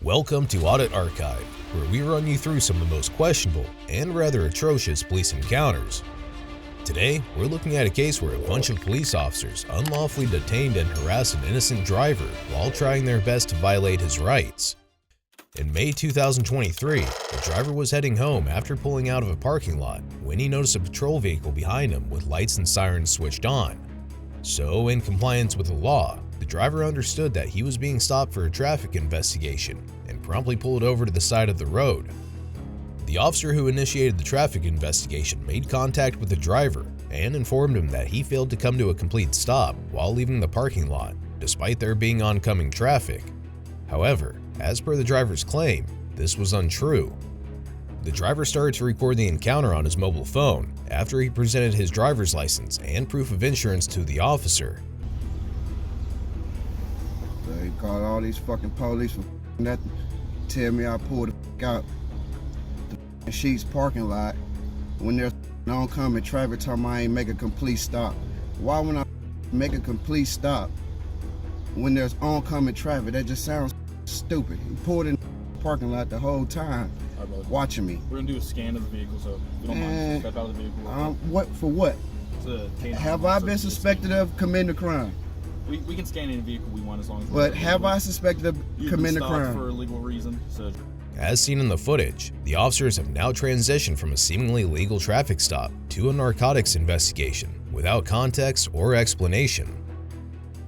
Welcome to Audit Archive, where we run you through some of the most questionable and rather atrocious police encounters. Today, we're looking at a case where a bunch of police officers unlawfully detained and harassed an innocent driver while trying their best to violate his rights. In May 2023, the driver was heading home after pulling out of a parking lot when he noticed a patrol vehicle behind him with lights and sirens switched on. So, in compliance with the law, the driver understood that he was being stopped for a traffic investigation and promptly pulled over to the side of the road. The officer who initiated the traffic investigation made contact with the driver and informed him that he failed to come to a complete stop while leaving the parking lot, despite there being oncoming traffic. However, as per the driver's claim, this was untrue. The driver started to record the encounter on his mobile phone after he presented his driver's license and proof of insurance to the officer. They called all these fucking police for nothing. Tell me I pulled the out the Sheets parking lot when there's oncoming traffic time I ain't make a complete stop. Why when I make a complete stop when there's oncoming traffic? That just sounds stupid. He pulled in the parking lot the whole time watching me. We're gonna do a scan of the vehicle, so if you don't mind, step out of the vehicle. What for what? Have I been suspected of committing a crime? We can scan any vehicle we want as long as. But have I suspected of committing a crime? For a legal reason. So. As seen in the footage, the officers have now transitioned from a seemingly legal traffic stop to a narcotics investigation without context or explanation.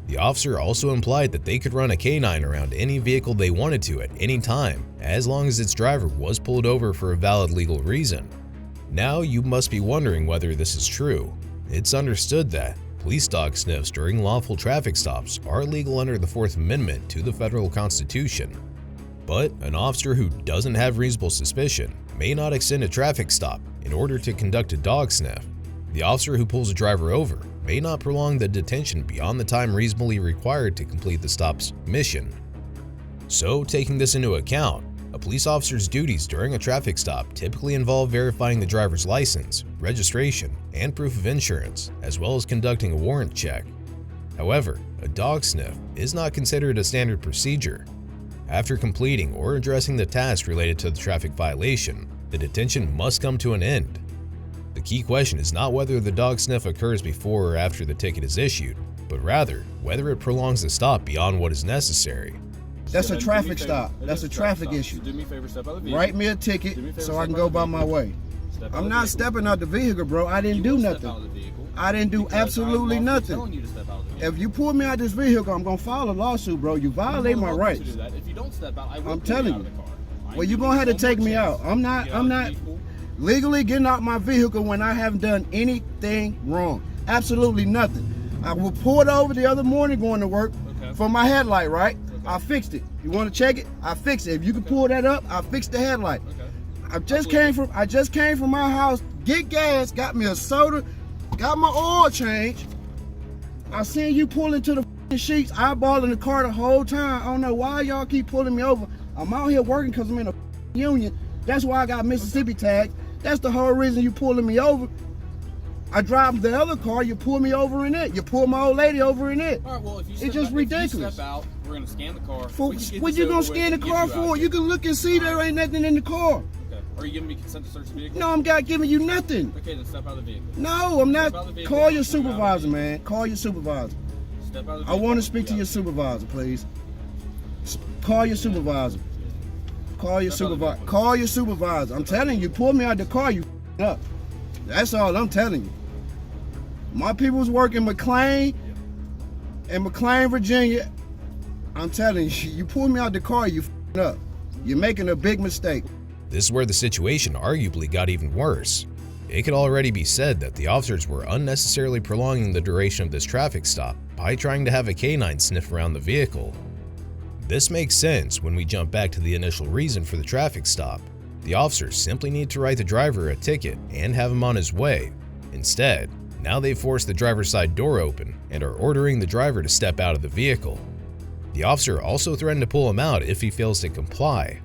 The officer also implied that they could run a canine around any vehicle they wanted to at any time, as long as its driver was pulled over for a valid legal reason. Now you must be wondering whether this is true. It's understood that police dog sniffs during lawful traffic stops are legal under the Fourth Amendment to the federal Constitution. But an officer who doesn't have reasonable suspicion may not extend a traffic stop in order to conduct a dog sniff. The officer who pulls a driver over may not prolong the detention beyond the time reasonably required to complete the stop's mission. So, taking this into account, a police officer's duties during a traffic stop typically involve verifying the driver's license, registration, and proof of insurance, as well as conducting a warrant check. However, a dog sniff is not considered a standard procedure. After completing or addressing the task related to the traffic violation, the detention must come to an end. The key question is not whether the dog sniff occurs before or after the ticket is issued, but rather whether it prolongs the stop beyond what is necessary. That's a traffic stop. That's a traffic issue. Do me a favor, step out of the vehicle. Write me a ticket so I can go by my way. I'm not stepping out the vehicle, bro. I didn't do nothing. I didn't do absolutely nothing. If you pull me out this vehicle, I'm gonna file a lawsuit, bro. You violate my rights. If you don't step out, I'm telling you. Well, you're gonna have to take me out. I'm not legally getting out my vehicle when I haven't done anything wrong. Absolutely nothing. I was pulled over the other morning going to work for my headlight, right? I fixed it. You want to check it? I fixed it. If you can pull that up, I fixed the headlight. I just came from my house, get gas, got me a soda, got my oil change. I seen you pull into the Sheets, eyeballing the car the whole time. I don't know why y'all keep pulling me over. I'm out here working because I'm in a union. That's why I got Mississippi tags. That's the whole reason you pulling me over. I drive the other car, you pull me over in it. You pull my old lady over in it. All right, well, if you it's just ridiculous. If you step out, we're going to scan the car. What you going to scan the car for? You can look and see there ain't nothing in the car. Okay. Are you giving me consent to search the vehicle? No, I'm not giving you nothing. Okay, then step out of the vehicle. No, I'm not. Call your supervisor, man. Call your supervisor. Step out of the vehicle. I want to speak to your supervisor, please. Call your supervisor. Call your supervisor. Call your supervisor. I'm telling you, pull me out the car, you up. That's all I'm telling you. My people's work in McLean, Virginia. I'm telling you, you pull me out the car, you up. You're making a big mistake. This is where the situation arguably got even worse. It could already be said that the officers were unnecessarily prolonging the duration of this traffic stop by trying to have a canine sniff around the vehicle. This makes sense when we jump back to the initial reason for the traffic stop. The officers simply need to write the driver a ticket and have him on his way. Instead, now they've forced the driver's side door open and are ordering the driver to step out of the vehicle. The officer also threatened to pull him out if he fails to comply.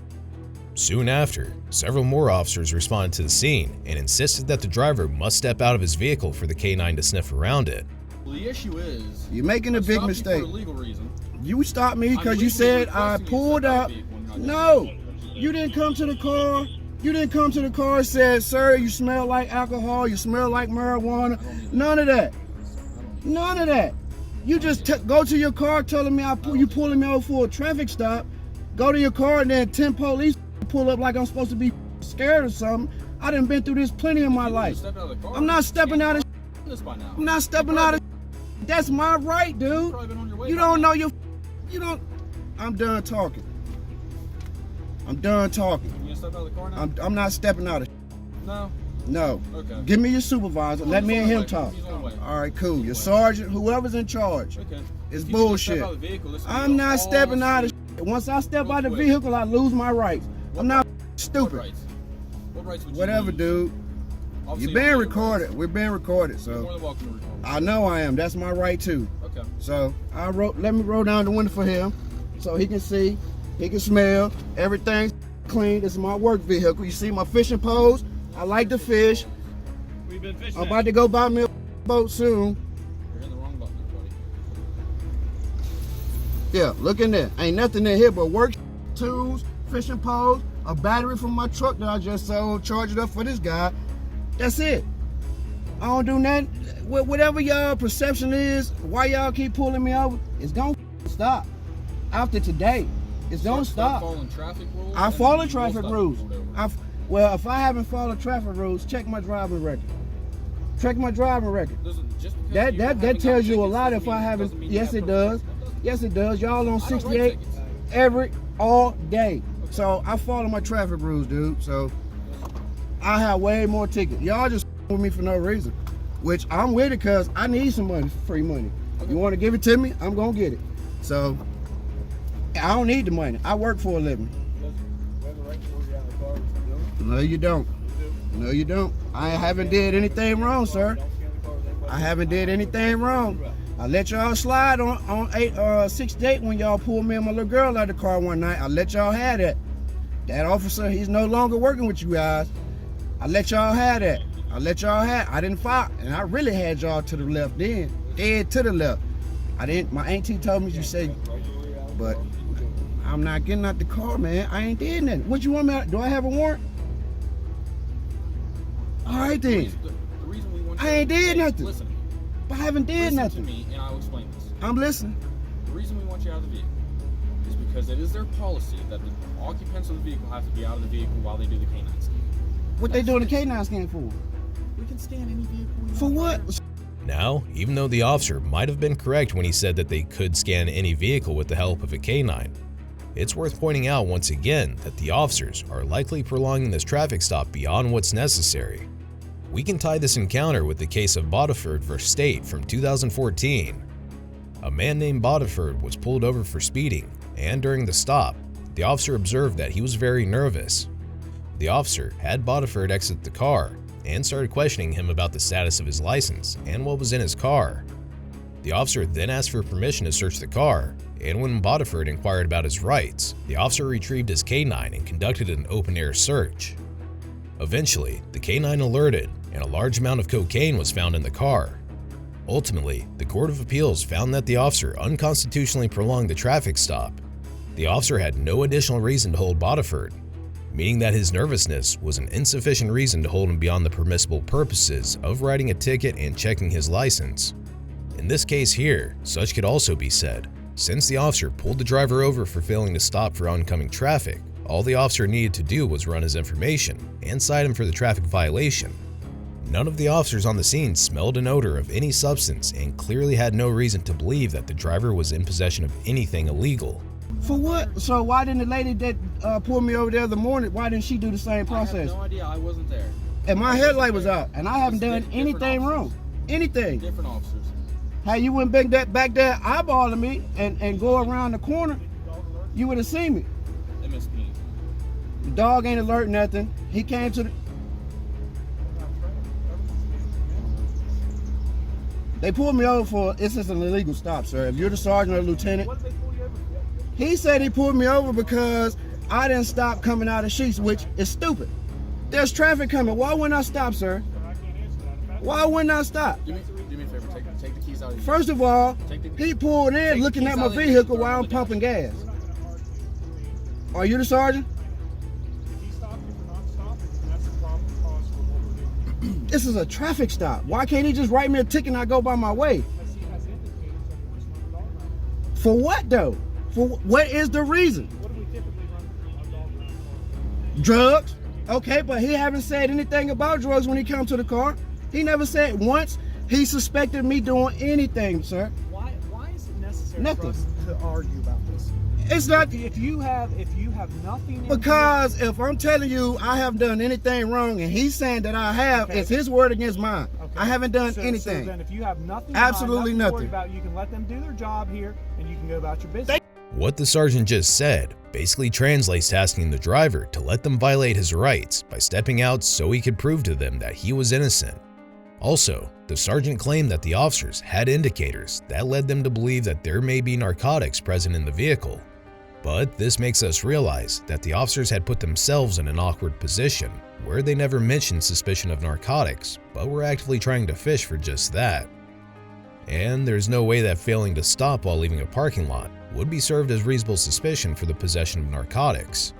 Soon after, several more officers responded to the scene and insisted that the driver must step out of his vehicle for the canine to sniff around it. Well, the issue is you're making a big mistake. For a legal reason. You stopped me because you said I pulled up. No, you didn't come to the car. You didn't come to the car and said, sir, you smell like alcohol, you smell like marijuana. None of that. None of that. You just go to your car telling me you pulling me over for a traffic stop. Go to your car and then 10 police pull up like I'm supposed to be scared or something. I done been through this plenty in my life. I'm not stepping out of I'm not stepping out of That's my right, dude. You don't know you don't. I'm done talking. I'm done talking. You gonna step out of the car now? I'm not stepping out of No. No. Okay. Give me your supervisor. Let me and him talk. All right, cool. Your sergeant, whoever's in charge. Okay. It's bullshit. I'm not stepping out of Once I step out of the vehicle, I lose my rights. I'm not stupid. What rights would you Whatever, lose? dude. You're being recorded. We're being recorded, You're more so than welcome to record. I know I am. That's my right too. Okay. So let me roll down the window for him so he can see, he can smell, everything's clean. This is my work vehicle. You see my fishing poles? I like to fish. We've been fishing. I'm about to go buy me a boat soon. You're in the wrong button, buddy. Yeah, look in there. Ain't nothing in here but work tools, fishing poles, a battery from my truck that I just sold, charge it up for this guy. That's it. I don't do nothing. Whatever y'all perception is, why y'all keep pulling me over, it's gonna stop. After today, it's gonna stop. Following traffic rules. I follow traffic rules. Well, if I haven't followed traffic rules, check my driving record. Check my driving record. That tells you a lot. If I haven't, yes it does. Yes it does. Y'all on 68 all day. So I follow my traffic rules, dude. So I have way more tickets. Y'all just with me for no reason, which I'm with it because I need some money, free money. You want to give it to me? I'm gonna get it. So I don't need the money. I work for a living. No, you don't. No, you don't. I haven't did anything wrong, sir. I haven't did anything wrong. I let y'all slide on 68 when y'all pulled me and my little girl out of the car one night. I let y'all have that. That officer, he's no longer working with you guys. I let y'all have that. I let y'all have. I didn't fight, and I really had y'all to the left then, dead to the left. I didn't. My auntie told me you said, but I'm not getting out the car, man. I ain't did nothing. What you want me? Do I have a warrant? All right then. The reason we want I ain't did nothing. Listen. I haven't did nothing. Listen to me, and I'll explain this. I'm listening. The reason we want you out of the vehicle is because it is their policy that the occupants of the vehicle have to be out of the vehicle while they do the canine scan. What they doing the canine scan for? We can scan any vehicle we want. For what? Now, even though the officer might have been correct when he said that they could scan any vehicle with the help of a canine, it's worth pointing out once again that the officers are likely prolonging this traffic stop beyond what's necessary. We can tie this encounter with the case of Bodiford vs. State from 2014. A man named Bodiford was pulled over for speeding, and during the stop, the officer observed that he was very nervous. The officer had Bodiford exit the car and started questioning him about the status of his license and what was in his car. The officer then asked for permission to search the car, and when Bodiford inquired about his rights, the officer retrieved his canine and conducted an open-air search. Eventually, the canine alerted, and a large amount of cocaine was found in the car. Ultimately, the Court of Appeals found that the officer unconstitutionally prolonged the traffic stop. The officer had no additional reason to hold Bodiford, meaning that his nervousness was an insufficient reason to hold him beyond the permissible purposes of writing a ticket and checking his license. In this case here, such could also be said. Since the officer pulled the driver over for failing to stop for oncoming traffic, all the officer needed to do was run his information and cite him for the traffic violation. None of the officers on the scene smelled an odor of any substance and clearly had no reason to believe that the driver was in possession of anything illegal. For what? So why didn't the lady that pulled me over the other morning, why didn't she do the same process? I have no idea. I wasn't there. And my headlight was out, and I haven't done anything wrong. Anything. Different officers. How you wouldn't been back there eyeballing me and go around the corner, you would have seen me. They missed me. The dog ain't alert nothing. He came to the... They pulled me over for, it's just an illegal stop, sir. If you're the sergeant or lieutenant. He said he pulled me over because I didn't stop coming out of Sheets, which is stupid. There's traffic coming. Why wouldn't I stop, sir? Why wouldn't I stop? Do me a favor, take the keys out of your First of all, he pulled in looking at my vehicle while I'm pumping gas. Are you the sergeant? If he stopped you for not stopping, then that's the problem cause for what we're doing. This is a traffic stop. Why can't he just write me a ticket and I go by my way? Because he has indicators that he wants to run a dog round. For what though? For what is the reason? What do we typically run a dog round for? Drugs? Okay, but he haven't said anything about drugs when he comes to the car. He never said once he suspected me doing anything, sir. Why is it necessary Nothing. for us to argue about this? It's not If you have nothing in because if I'm telling you I haven't done anything wrong and he's saying that I have, Okay. it's his word against mine. Okay. I haven't done So anything. then if you have nothing, Absolutely nothing to worry nothing. about, you can let them do their job here and you can go about your business. What the sergeant just said basically translates to asking the driver to let them violate his rights by stepping out so he could prove to them that he was innocent. Also, the sergeant claimed that the officers had indicators that led them to believe that there may be narcotics present in the vehicle. But this makes us realize that the officers had put themselves in an awkward position where they never mentioned suspicion of narcotics, but were actively trying to fish for just that. And there's no way that failing to stop while leaving a parking lot would be served as reasonable suspicion for the possession of narcotics.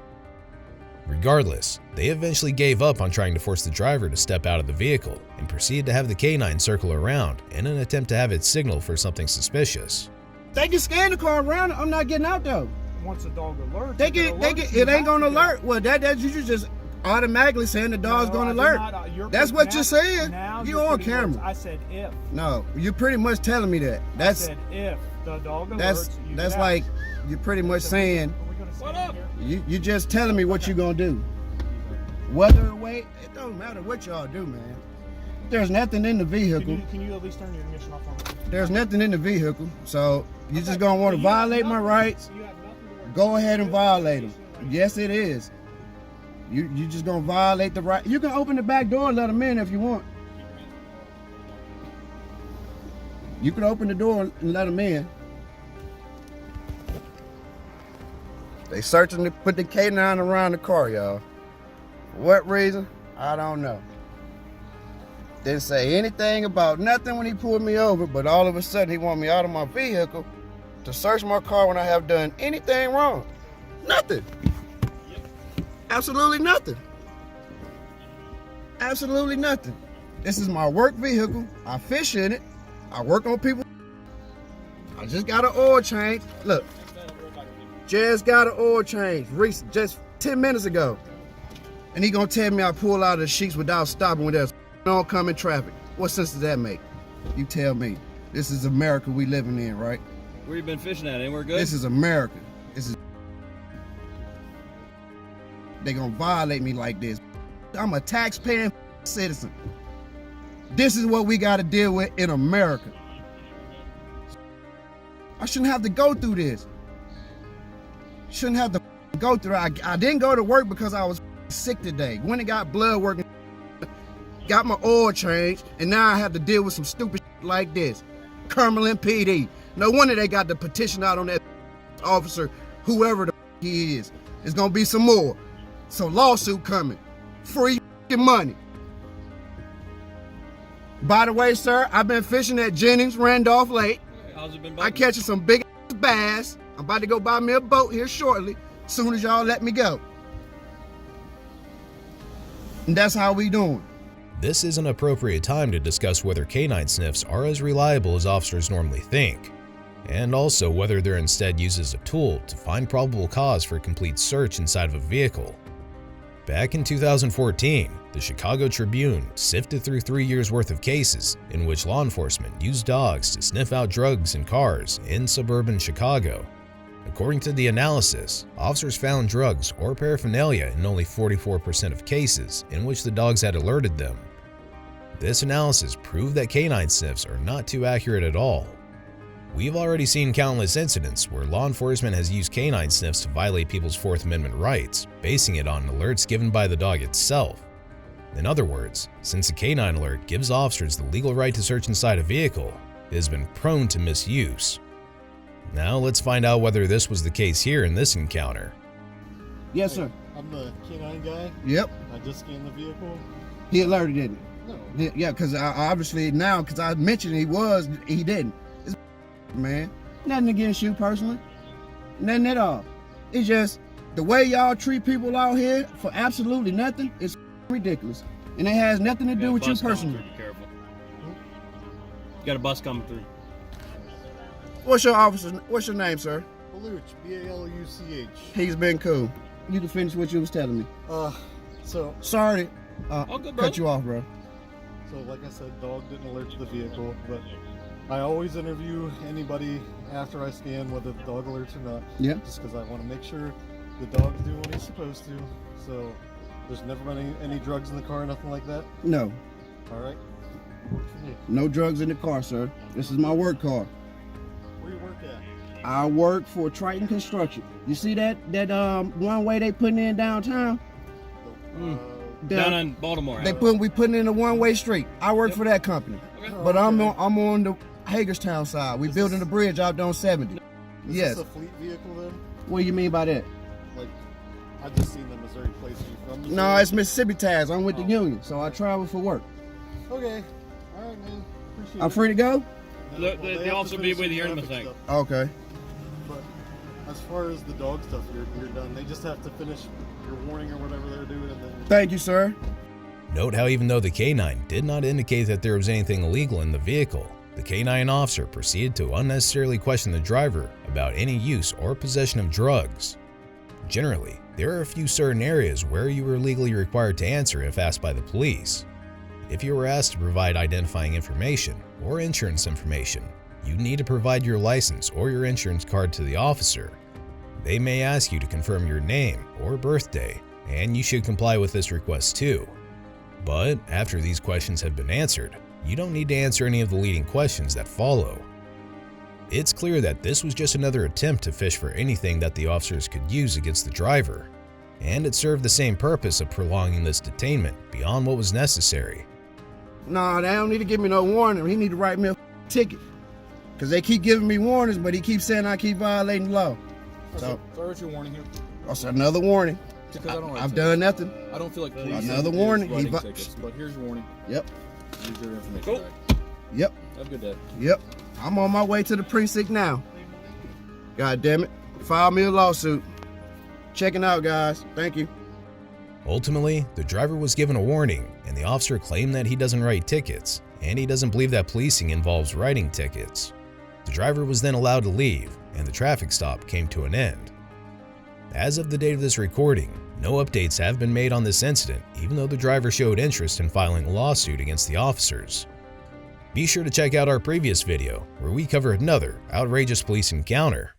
Regardless, they eventually gave up on trying to force the driver to step out of the vehicle and proceeded to have the canine circle around in an attempt to have it signal for something suspicious. They can scan the car around. I'm not getting out though. Once the dog alerts, It ain't gonna alert. Well, that you just automatically saying the dog's gonna alert. That's what you're saying. You on camera. I said if. No, you're pretty much telling me that. I said if the dog alerts, you that's get like out. you're pretty much saying Are we gonna stand here? you just telling me what you're gonna do. Whether or wait, it don't matter what y'all do, man. There's nothing in the vehicle. Can you at least turn your ignition off on me? There's nothing in the vehicle, so you just gonna want to violate my rights. You have nothing to worry about. Go ahead and violate them. Yes, it is. You just gonna violate the right. You can open the back door and let them in if you want. You can open the door and let them in. They searching to put the Canine around the car, y'all. For what reason? I don't know. Didn't say anything about nothing when he pulled me over, but all of a sudden he want me out of my vehicle to search my car when I have done anything wrong. Nothing. Absolutely nothing. Absolutely nothing. This is my work vehicle. I fish in it. I work on people. I just got an oil change. Look, just got an oil change just 10 minutes ago. And he gonna tell me I pull out of the sheets without stopping when there's oncoming traffic. What sense does that make? You tell me. This is America we living in, right? Where you been fishing at? Anywhere good? This is America. This is. They gonna violate me like this. I'm a taxpaying citizen. This is what we gotta deal with in America. I shouldn't have to go through this. Shouldn't have to go through it. I didn't go to work because I was sick today. Went and got blood work, got my oil changed, and now I have to deal with some stupid like this. Cumberland PD. No wonder they got the petition out on that officer, whoever the he is. There's gonna be some more. Some lawsuit coming. Free money. By the way, sir, I've been fishing at Jennings, Randolph Lake. How's it been? I catching some big bass. I'm about to go buy me a boat here shortly, soon as y'all let me go. And that's how we doing. This is an appropriate time to discuss whether canine sniffs are as reliable as officers normally think, and also whether they're instead used as a tool to find probable cause for a complete search inside of a vehicle. Back in 2014, the Chicago Tribune sifted through 3 years' worth of cases in which law enforcement used dogs to sniff out drugs in cars in suburban Chicago. According to the analysis, officers found drugs or paraphernalia in only 44% of cases in which the dogs had alerted them. This analysis proved that canine sniffs are not too accurate at all. We've already seen countless incidents where law enforcement has used canine sniffs to violate people's Fourth Amendment rights, basing it on alerts given by the dog itself. In other words, since a canine alert gives officers the legal right to search inside a vehicle, it has been prone to misuse. Now let's find out whether this was the case here in this encounter. Yes, sir. I'm the Canine guy. Yep. I just scanned the vehicle. He alerted, didn't No. he? Yeah, because obviously now, because I mentioned he didn't. Man, nothing against you personally. Nothing at all. It's just, The way y'all treat people out here for absolutely nothing is ridiculous. And it has nothing to do with you personally. Be careful. You got a bus coming through. What's your name, sir? Baluch, B-A-L-U-C-H. He's been cool. You can finish what you was telling me. So Sorry to All good, cut brother. you off, bro. like I said, dog didn't alert to the vehicle, but I always interview anybody after I scan, whether the dog alerts or not. Yeah. Just because I want to make sure the dog's doing what he's supposed to. So there's never been any drugs in the car, nothing like that. No. All right. Works for me. No drugs in the car, sir. This is my work car. Where you work at? I work for Triton Construction. You see that one way they putting in downtown? Down in Baltimore. We putting in a one-way street. I work for that company. Okay. But I'm on the Hagerstown side. We building the bridge out on 70. Is Yes. this a fleet vehicle then? What do you mean by that? Like, I've just seen the Missouri plates. Are you from Missouri? No, it's Mississippi tags. I'm with the union, so I travel for work. Okay. All right, man. Appreciate it. I'm free to go? The officer will be with you here in a traffic second. stuff. Okay. But as far as the dog stuff, you're done. They just have to finish your warning or whatever they're doing, and then. Thank you, sir. Note how even though the Canine did not indicate that there was anything illegal in the vehicle, the Canine officer proceeded to unnecessarily question the driver about any use or possession of drugs. Generally, there are a few certain areas where you are legally required to answer if asked by the police. If you were asked to provide identifying information or insurance information, you need to provide your license or your insurance card to the officer. They may ask you to confirm your name or birthday, and you should comply with this request too. But after these questions have been answered, you don't need to answer any of the leading questions that follow. It's clear that this was just another attempt to fish for anything that the officers could use against the driver, and it served the same purpose of prolonging this detainment beyond what was necessary. No, they don't need to give me no warning. He need to write me a ticket. Because they keep giving me warnings, but he keeps saying I keep violating the law. So, Sorry, what's your warning here? that's another warning. Because I don't write I've tickets. done nothing. I don't feel like police Another is warning. writing He tickets, but here's your warning. Yep, Here's your information. Cool. Tag. yep, Have a good day. yep. I'm on my way to the precinct now. God damn it. File me a lawsuit. Checking out, guys. Thank you. Ultimately, the driver was given a warning, and the officer claimed that he doesn't write tickets, and he doesn't believe that policing involves writing tickets. The driver was then allowed to leave, and the traffic stop came to an end. As of the date of this recording, no updates have been made on this incident, even though the driver showed interest in filing a lawsuit against the officers. Be sure to check out our previous video, where we cover another outrageous police encounter